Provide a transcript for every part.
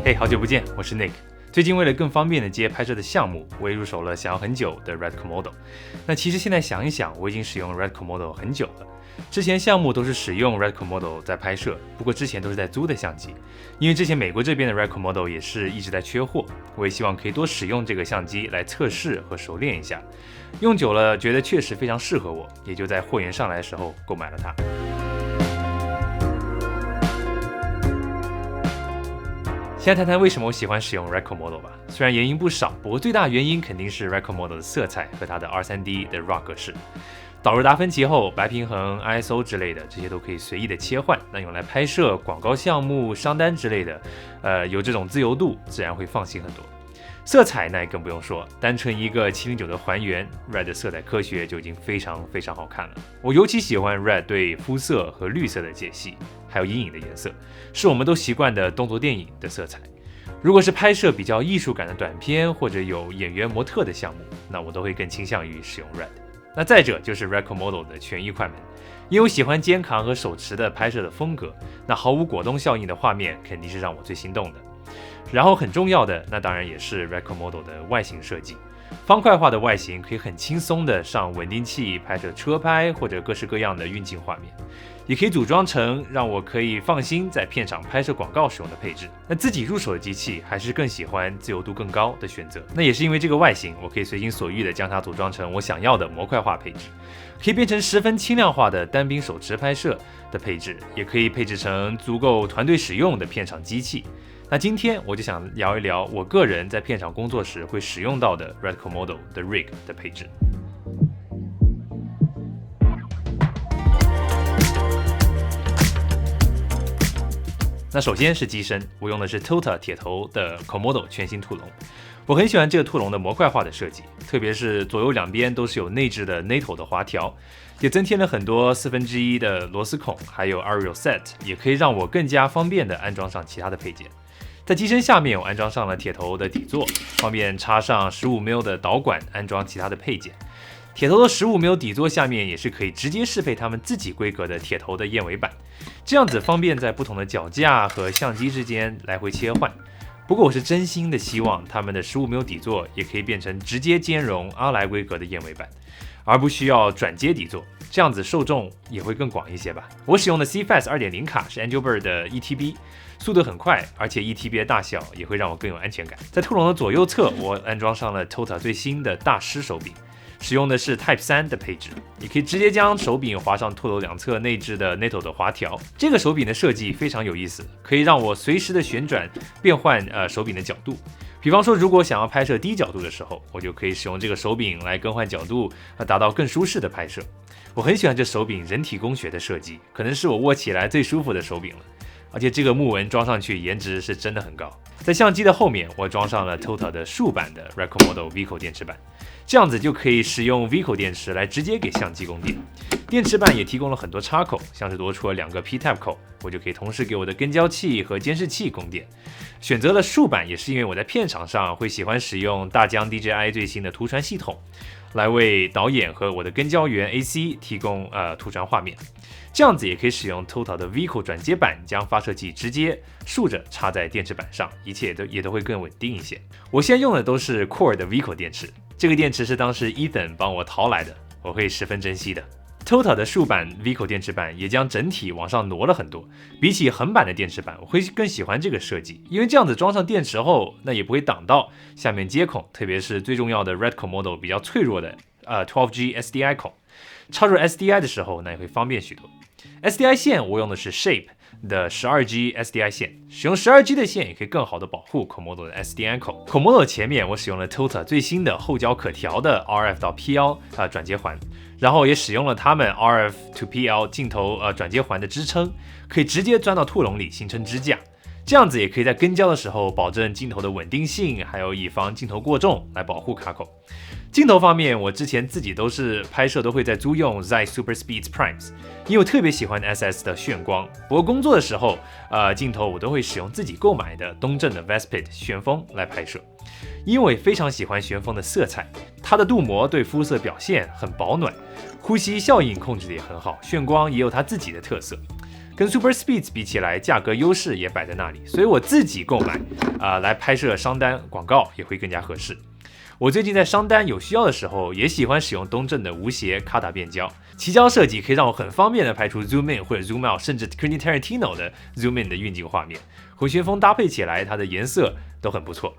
嘿，好久不见，我是 Nick。最近为了更方便的接拍摄的项目，我也入手了想要很久的 Red Komodo。那其实现在想一想，我已经使用 Red Komodo 很久了。之前项目都是使用 Red Komodo 在拍摄，不过之前都是在租的相机。因为之前美国这边的 Red Komodo 也是一直在缺货，我也希望可以多使用这个相机来测试和熟练一下。用久了觉得确实非常适合我，也就在货源上来的时候购买了它。先来谈谈为什么我喜欢使用 Red Komodo 吧。虽然原因不少，不过最大原因肯定是 Red Komodo 的色彩和它的 R3D 的 RAW 格式。导入达芬奇后，白平衡、ISO 之类的这些都可以随意的切换。那用来拍摄广告项目、商单之类的，有这种自由度，自然会放心很多。色彩那也更不用说，单纯一个709的还原 ，Red 的色彩科学就已经非常好看了。我尤其喜欢 Red 对肤色和绿色的解析，还有阴影的颜色，是我们都习惯的动作电影的色彩。如果是拍摄比较艺术感的短片或者有演员模特的项目，那我都会更倾向于使用 Red。那再者就是 Red Komodo 的权益快门，因为我喜欢肩扛和手持的拍摄的风格，那毫无果冻效应的画面肯定是让我最心动的。然后很重要的，那当然也是 Red Komodo 的外形设计，方块化的外形可以很轻松的上稳定器拍摄车拍或者各式各样的运镜画面，也可以组装成让我可以放心在片场拍摄广告使用的配置。那自己入手的机器还是更喜欢自由度更高的选择，那也是因为这个外形，我可以随心所欲的将它组装成我想要的模块化配置，可以变成十分轻量化的单兵手持拍摄的配置，也可以配置成足够团队使用的片场机器。那今天我就想聊一聊我个人在片场工作时会使用到的 Red Komodo 的 Rig 的配置。那首先是机身，我用的是 Tota 铁头的 Komodo 全新兔笼。我很喜欢这个兔笼的模块化的设计，特别是左右两边都是有内置的 NATO 的滑条，也增添了很多1/4的螺丝孔，还有 Aerial Set， 也可以让我更加方便的安装上其他的配件。在机身下面，我安装上了铁头的底座，方便插上15mm的导管安装其他的配件。铁头的15mm底座下面也是可以直接适配他们自己规格的铁头的燕尾板，这样子方便在不同的脚架和相机之间来回切换。不过我是真心的希望他们的15mm底座也可以变成直接兼容阿莱规格的燕尾板，而不需要转接底座，这样子受众也会更广一些吧。我使用的 CFast 2.0 卡是 Angelbird 的 ETB， 速度很快，而且 ETB 的大小也会让我更有安全感。在兔笼的左右侧，我安装上了 Tota 最新的大师手柄，使用的是 Type 3的配置，也可以直接将手柄滑上兔头两侧内置的 NATO 的滑条。这个手柄的设计非常有意思，可以让我随时的旋转变换手柄的角度。比方说，如果想要拍摄低角度的时候，我就可以使用这个手柄来更换角度，达到更舒适的拍摄。我很喜欢这手柄人体工学的设计，可能是我握起来最舒服的手柄了。而且这个木纹装上去颜值是真的很高。在相机的后面，我装上了 Tota 的竖版的 Red Komodo Vico 电池板，这样子就可以使用 Vico 电池来直接给相机供电。电池板也提供了很多插口，像是多出了2个 P-Type 口，我就可以同时给我的跟焦器和监视器供电。选择了竖版也是因为我在片场上会喜欢使用大疆 DJI 最新的图传系统，来为导演和我的跟焦员 AC 提供图传画面。这样子也可以使用 Tota 的 Vico 转接板，将发射器直接竖着插在电池板上，一切也都会更稳定一些。我现在用的都是 Core 的 Vico 电池，这个电池是当时 Ethan 帮我淘来的，我会十分珍惜的。Tota 的竖版 Vico 电池板也将整体往上挪了很多，比起横版的电池板，我会更喜欢这个设计，因为这样子装上电池后，那也不会挡到下面接孔，特别是最重要的 Red Komodo 比较脆弱的12G SDI 孔，插入 SDI 的时候，那也会方便许多。SDI 线我用的是 Shape 的12G SDI 线，使用12G 的线也可以更好的保护 Komodo 的 SDI 口。Komodo 前面我使用了 Tota 最新的后焦可调的 RF 到 PL 转接环，然后也使用了他们 RF to PL 镜头转接环的支撑，可以直接钻到兔笼里形成支架。这样子也可以在跟焦的时候保证镜头的稳定性，还有以防镜头过重来保护卡口。镜头方面，我之前自己都是拍摄都会在租用 Zeiss Super Speed Primes， 因为我特别喜欢 SS 的炫光。不过工作的时候，镜头我都会使用自己购买的东正的 Vespid 旋风来拍摄，因为我也非常喜欢旋风的色彩，它的镀膜对肤色表现很保暖，呼吸效应控制的也很好，炫光也有它自己的特色。跟 Super Speeds 比起来，价格优势也摆在那里，所以我自己购买来拍摄商单广告也会更加合适。我最近在商单有需要的时候，也喜欢使用东正的无斜卡塔变焦，齐焦设计可以让我很方便的拍出 zoom in 或者 zoom out， 甚至 Quentin Tarantino 的 zoom in 的运镜画面，和旋风搭配起来，它的颜色都很不错。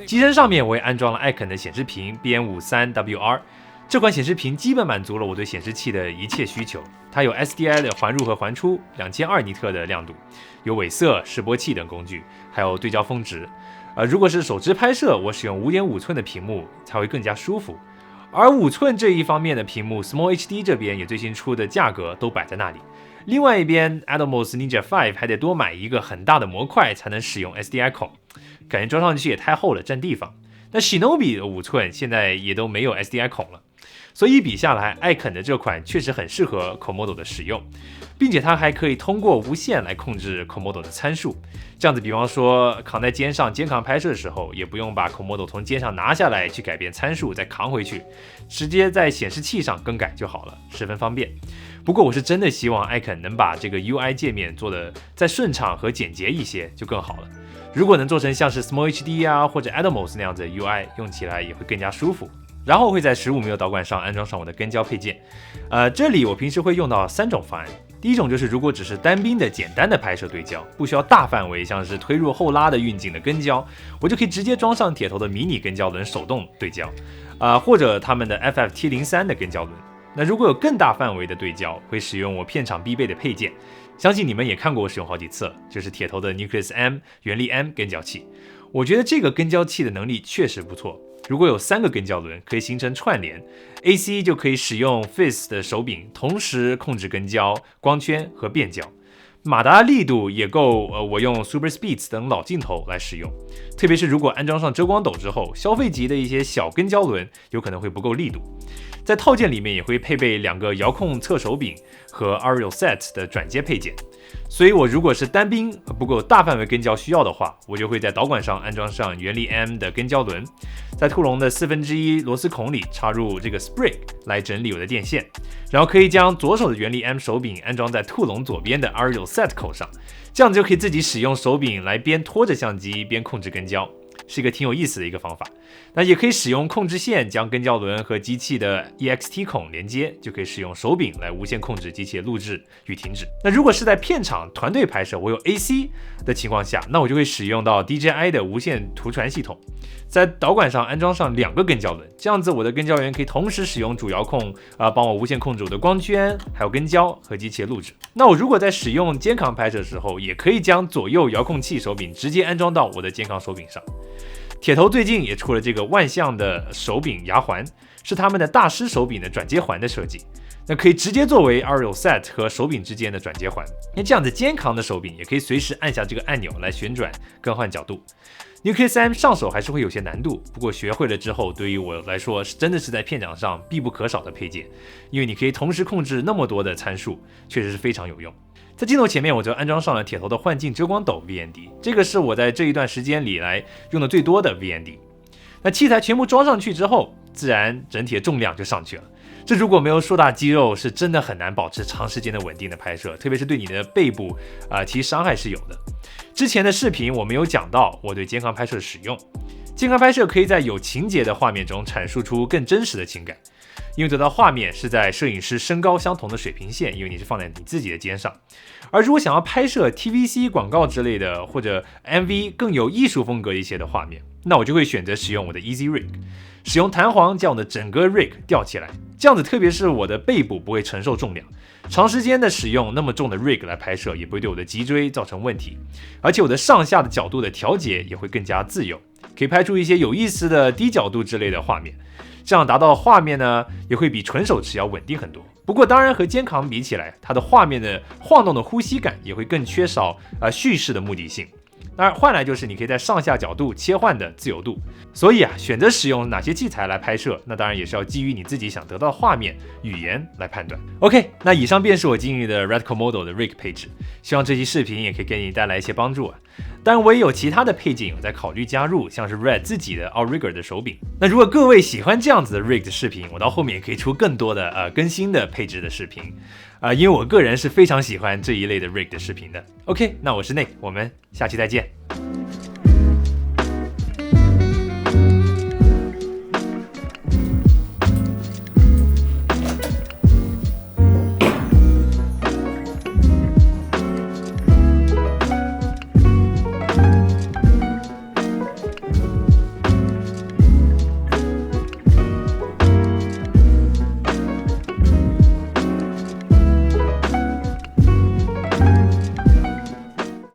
机身上面我也安装了艾肯的显示屏 BM53WR， 这款显示屏基本满足了我对显示器的一切需求。它有 SDI 的环入和环出，2200尼特的亮度，有伪色、示波器等工具，还有对焦峰值。如果是手持拍摄，我使用 5.5 寸的屏幕才会更加舒服。而5寸这一方面的屏幕 Small HD 这边也最新出的价格都摆在那里。另外一边 Atomos Ninja 5还得多买一个很大的模块才能使用 SDI 孔，感觉装上去也太厚了，占地方。那 Shinobi 的5寸现在也都没有 SDI 孔了，所以一比下来，艾肯的这款确实很适合 Komodo 的使用，并且它还可以通过无线来控制 Komodo 的参数。这样子，比方说扛在肩上肩扛拍摄的时候，也不用把 Komodo 从肩上拿下来去改变参数，再扛回去，直接在显示器上更改就好了，十分方便。不过我是真的希望艾肯能把这个 UI 界面做得再顺畅和简洁一些就更好了。如果能做成像是 Small HD 啊或者 Atomos 那样子的 UI， 用起来也会更加舒服。然后会在15mm导管上安装上我的跟焦配件。这里我平时会用到3种方案。第一种就是如果只是单兵的简单的拍摄对焦，不需要大范围像是推入后拉的运镜的跟焦，我就可以直接装上铁头的迷你跟焦轮手动对焦，或者他们的 FF-T03 的跟焦轮。那如果有更大范围的对焦，会使用我片场必备的配件，相信你们也看过我使用好几次了，就是铁头的 Nucleus M 原力 M 跟焦器。我觉得这个跟焦器的能力确实不错，如果有3个跟焦轮可以形成串联 ，AC 就可以使用 FIS 的手柄同时控制跟焦、光圈和变焦。马达力度也够我用 Super Speeds 等老镜头来使用，特别是如果安装上遮光斗之后，消费级的一些小跟焦轮有可能会不够力度。在套件里面也会配备2个遥控侧手柄和 Aerial Set 的转接配件，所以我如果是单兵不够大范围跟焦需要的话，我就会在导管上安装上原力 M 的跟焦轮，在兔笼的1/4螺丝孔里插入这个 Sprig 来整理我的电线，然后可以将左手的原力 M 手柄安装在兔笼左边的 Aerial Set 口上，这样就可以自己使用手柄来边拖着相机边控制跟焦，是一个挺有意思的一个方法。那也可以使用控制线将跟焦轮和机器的 EXT 孔连接，就可以使用手柄来无线控制机器的录制与停止。那如果是在片场团队拍摄，我有 AC 的情况下，那我就会使用到 DJI 的无线图传系统，在导管上安装上2个跟焦轮，这样子我的跟焦员可以同时使用主遥控帮我无线控制我的光圈，还有跟焦和机器的录制。那我如果在使用肩扛拍摄的时候，也可以将左右遥控器手柄直接安装到我的肩扛手柄上。铁头最近也出了这个万向的手柄牙环，是他们的大师手柄的转接环的设计，那可以直接作为 Aerial Set 和手柄之间的转接环。那这样子肩扛的手柄也可以随时按下这个按钮来旋转更换角度。Nucleus M 上手还是会有些难度，不过学会了之后，对于我来说真的是在片场上必不可少的配件，因为你可以同时控制那么多的参数，确实是非常有用。在镜头前面，我就安装上了铁头的幻境遮光斗 VND， 这个是我在这一段时间里来用的最多的 VND。那器材全部装上去之后，自然整体的重量就上去了。这如果没有硕大肌肉，是真的很难保持长时间的稳定的拍摄，特别是对你的背部其实伤害是有的。之前的视频我没有讲到我对肩扛拍摄的使用，肩扛拍摄可以在有情节的画面中阐述出更真实的情感。因为得到画面是在摄影师身高相同的水平线，因为你是放在你自己的肩上。而如果想要拍摄 TVC 广告之类的，或者 MV 更有艺术风格一些的画面，那我就会选择使用我的 Easy Rig， 使用弹簧将我的整个 rig 吊起来，这样子特别是我的背部不会承受重量，长时间的使用那么重的 rig 来拍摄也不会对我的脊椎造成问题，而且我的上下的角度的调节也会更加自由，可以拍出一些有意思的低角度之类的画面。这样达到的画面呢，也会比纯手持要稳定很多。不过当然和肩扛比起来，它的画面的晃动的呼吸感也会更缺少叙事的目的性。当然换来就是你可以在上下角度切换的自由度。所以选择使用哪些器材来拍摄，那当然也是要基于你自己想得到的画面语言来判断。OK， 那以上便是我今日的 Red Komodo 的 rig 配置，希望这期视频也可以给你带来一些帮助。当然我也有其他的配件有在考虑加入，像是 Red 自己的 Outrigger 的手柄。那如果各位喜欢这样子的 rig 的视频，我到后面也可以出更多的更新的配置的视频因为我个人是非常喜欢这一类的 rig 的视频的。OK， 那我是 Nick， 我们下期再见。